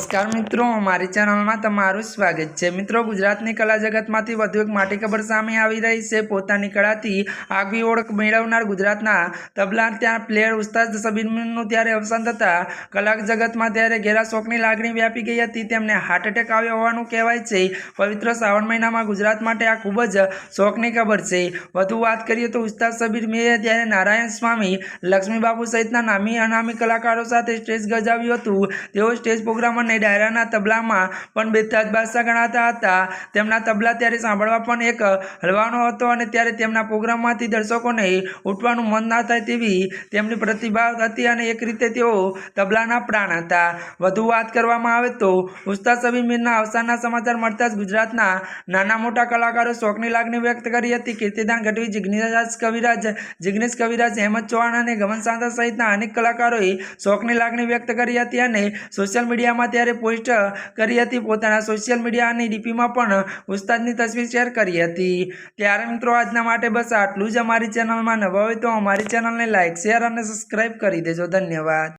नमस्कार मित्रों, हमारी चैनल में तमारुं स्वागत है। मित्रों, गुजरातनी कला जगत में વધુ એક મોટી ખબર સામે આવી રહી છે। પોતાની કળાથી આગવી ઓળખ મેળવનાર ગુજરાતના તબલા પ્લેયર ઉસ્તાદ સબીર મીરનું ત્યારે અવસાન થતાં કલા જગતમાં ત્યારે ઘેરા શોકની લાગણી વ્યાપી ગઈ હતી। તેમને હાર્ટ એટેક આવ્યો હોવાનું કહેવાય છે। પવિત્ર શ્રાવણ મહિનામાં ગુજરાત માટે આ ખૂબ જ શોકની ખબર છે। વધુ વાત કરીએ તો ઉસ્તાદ સબીર મીરે ત્યારે નારાયણ સ્વામી, લક્ષ્મી બાપુ સહિતના નામી અનામી કલાકારો સાથે સ્ટેજ ગજાવ્યું હતું। તેઓ સ્ટેજ પ્રોગ્રામ અને ડાયરાના તબલામાં પણ બેતાજ બાદશાહ ગણાતા હતા। તેમના તબલા ત્યારે સાંભળવા પણ એક હલવાનો હતો અને ત્યારે તેમના પ્રોગ્રામમાંથી દર્શકોને ઉઠવાનું મન ના થાય તેવી તેમની પ્રતિભા હતી અને એક રીતે તેઓ તબલાના પ્રાણ હતા। વધુ વાત કરવામાં આવે તો ઉસ્તાદ સબીર મીરના અવસાનના સમાચાર મળતા જ ગુજરાતના નાના મોટા કલાકારો શોકની લાગણી વ્યક્ત કરી હતી। કીર્તિદાન ગઢવી, જિગ્નેશ કવિરાજ, હેમંત ચૌહાણ અને ગમન સાંધા સહિતના અનેક કલાકારોએ શોકની લાગણી વ્યક્ત કરી હતી અને સોશિયલ મીડિયામાં ત્યારે પોસ્ટ કરી હતી। પોતાના સોશિયલ મીડિયા અને ડીપીમાં પણ ઉસ્તાદની તસવીર શેર કરી હતી। ત્યારે મિત્રો, આજના માટે બસ આટલું જ। અમારી ચેનલમાં નવા હોય તો અમારી ચેનલને લાઇક, શેર અને સબસ્ક્રાઇબ કરી દેજો। ધન્યવાદ।